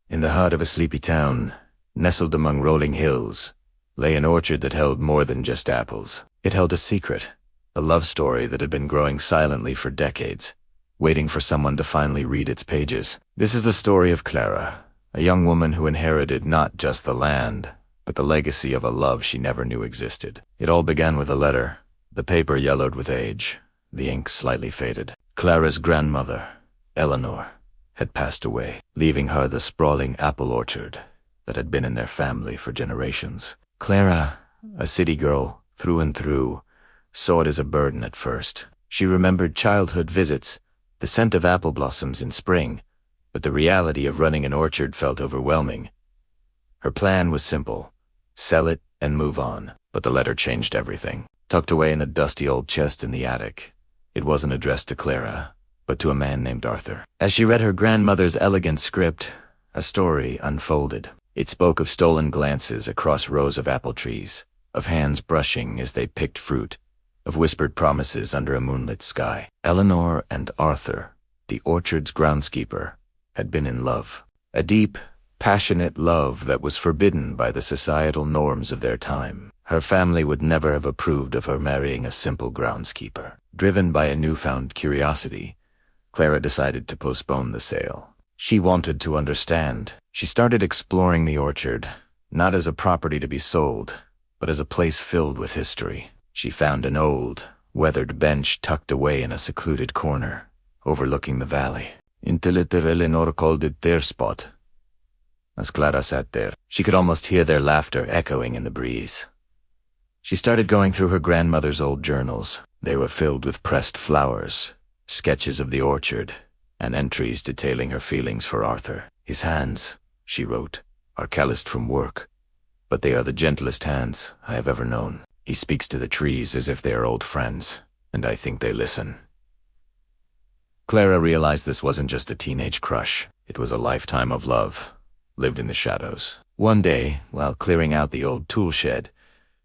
In the heart of a sleepy town, nestled among rolling hills, lay an orchard that held more than just apples. It held a secret, a love story that had been growing silently for decades, waiting for someone to finally read its pages. This is the story of Clara, a young woman who inherited not just the land, but the legacy of a love she never knew existed. It all began with a letter, the paper yellowed with age, the ink slightly faded. Clara's grandmother, Eleanor, had passed away, leaving her the sprawling apple orchard that had been in their family for generations. Clara, a city girl through and through, saw it as a burden at first. She remembered childhood visits, the scent of apple blossoms in spring, but the reality of running an orchard felt overwhelming. Her plan was simple: sell it and move on. But the letter changed everything. Tucked away in a dusty old chest in the attic, it wasn't addressed to Clara, but to a man named Arthur. As she read her grandmother's elegant script, a story unfolded. It spoke of stolen glances across rows of apple trees, of hands brushing as they picked fruit, of whispered promises under a moonlit sky. Eleanor and Arthur, the orchard's groundskeeper, had been in love. A deep, passionate love that was forbidden by the societal norms of their time. Her family would never have approved of her marrying a simple groundskeeper. Driven by a newfound curiosity, Clara decided to postpone the sale. She wanted to understand. She started exploring the orchard, not as a property to be sold, but as a place filled with history. She found an old, weathered bench tucked away in a secluded corner, overlooking the valley. Until Eleanor called it their spot. As Clara sat there, she could almost hear their laughter echoing in the breeze. She started going through her grandmother's old journals. They were filled with pressed flowers, sketches of the orchard, and entries detailing her feelings for Arthur. His hands, she wrote, are calloused from work, but they are the gentlest hands I have ever known. He speaks to the trees as if they are old friends, and I think they listen. Clara realized this wasn't just a teenage crush. It was a lifetime of love, lived in the shadows. One day, while clearing out the old tool shed,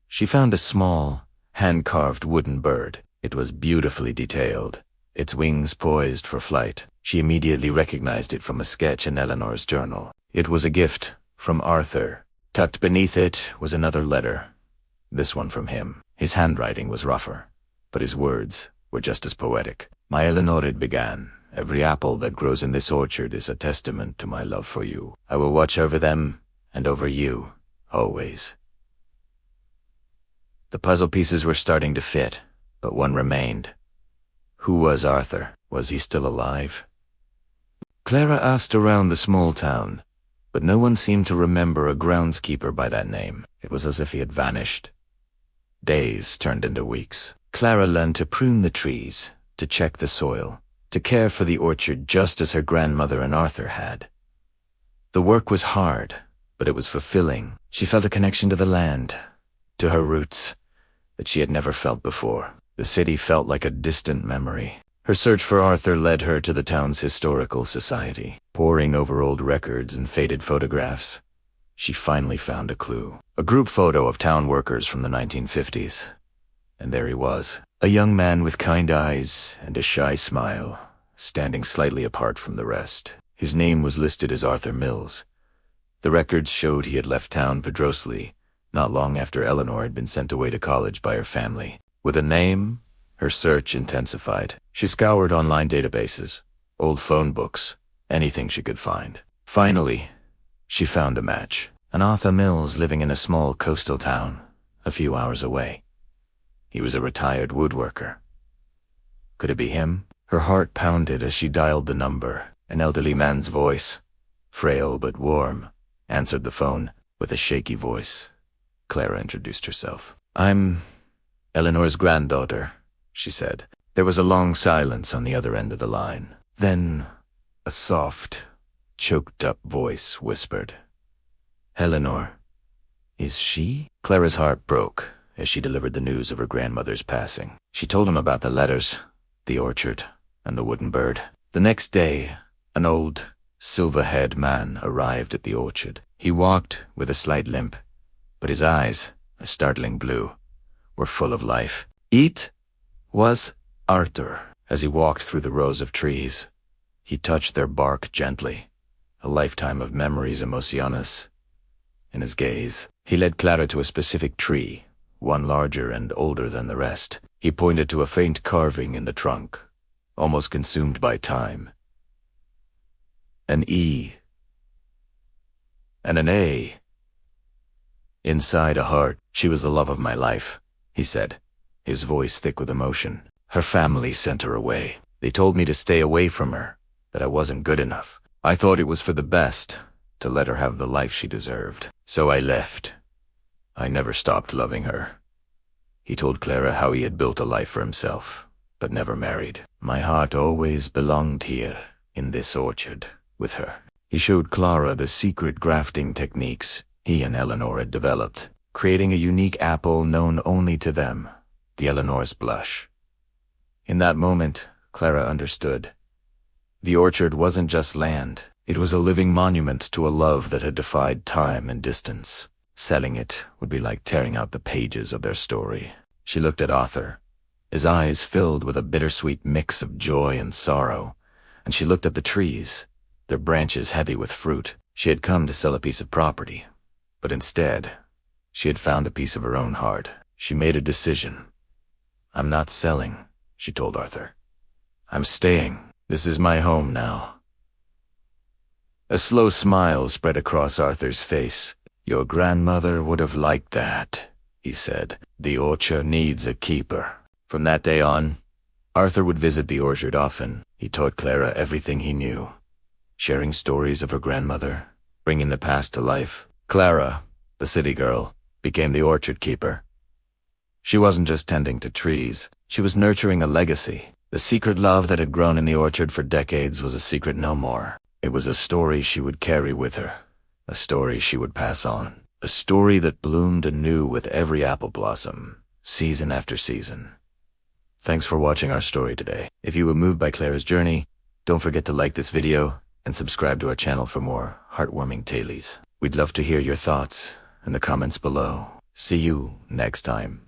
she found a small, hand-carved wooden bird. It was beautifully detailed, its wings poised for flight. She immediately recognized it from a sketch in Eleanor's journal. It was a gift from Arthur. Tucked beneath it was another letter, this one from him. His handwriting was rougher, but his words were just as poetic. My Eleanor, it began. Every apple that grows in this orchard is a testament to my love for you. I will watch over them and over you, always. The puzzle pieces were starting to fit, but one remained. Who was Arthur? Was he still alive? Clara asked around the small town, but no one seemed to remember a groundskeeper by that name. It was as if he had vanished. Days turned into weeks. Clara learned to prune the trees, to check the soil, to care for the orchard just as her grandmother and Arthur had. The work was hard, but it was fulfilling. She felt a connection to the land, to her roots, that she had never felt before. The city felt like a distant memory. Her search for Arthur led her to the town's historical society. Poring over old records and faded photographs, she finally found a clue. A group photo of town workers from the 1950s. And there he was, a young man with kind eyes and a shy smile, standing slightly apart from the rest. His name was listed as Arthur Mills. The records showed he had left town Pedrosely not long after Eleanor had been sent away to college by her family. With a name, her search intensified. She scoured online databases, old phone books, anything she could find. Finally, she found a match. An Arthur Mills living in a small coastal town, a few hours away. He was a retired woodworker. Could it be him? Her heart pounded as she dialed the number. An elderly man's voice, frail but warm, answered the phone. With a shaky voice, Clara introduced herself. I'm Eleanor's granddaughter, she said. There was a long silence on the other end of the line. Then a soft, choked-up voice whispered, Eleanor, is she? Clara's heart broke as she delivered the news of her grandmother's passing. She told him about the letters, the orchard, and the wooden bird. The next day, an old, silver-haired man arrived at the orchard. He walked with a slight limp, but his eyes, a startling blue, were full of life. It was Arthur. As he walked through the rows of trees, he touched their bark gently, a lifetime of memories emociones in his gaze. He led Clara to a specific tree, one larger and older than the rest. He pointed to a faint carving in the trunk, almost consumed by time. An E and an A. Inside a heart. She was the love of my life, he said, his voice thick with emotion. Her family sent her away. They told me to stay away from her, that I wasn't good enough. I thought it was for the best, to let her have the life she deserved. So I left. I never stopped loving her. He told Clara how he had built a life for himself, but never married. My heart always belonged here, in this orchard, with her. He showed Clara the secret grafting techniques he and Eleanor had developed, creating a unique apple known only to them, the Eleanor's blush. In that moment, Clara understood. The orchard wasn't just land. It was a living monument to a love that had defied time and distance. Selling it would be like tearing out the pages of their story. She looked at Arthur, his eyes filled with a bittersweet mix of joy and sorrow, and she looked at the trees, their branches heavy with fruit. She had come to sell a piece of property, but instead, she had found a piece of her own heart. She made a decision. I'm not selling, she told Arthur. I'm staying. This is my home now. A slow smile spread across Arthur's face. Your grandmother would have liked that, he said. The orchard needs a keeper. From that day on, Arthur would visit the orchard often. He taught Clara everything he knew, sharing stories of her grandmother, bringing the past to life. Clara, the city girl, became the orchard keeper. She wasn't just tending to trees, she was nurturing a legacy. The secret love that had grown in the orchard for decades was a secret no more. It was a story she would carry with her, a story she would pass on, a story that bloomed anew with every apple blossom, season after season. Thanks for watching our story today. If you were moved by Clara's journey, don't forget to like this video and subscribe to our channel for more heartwarming tales. We'd love to hear your thoughts in the comments below. See you next time.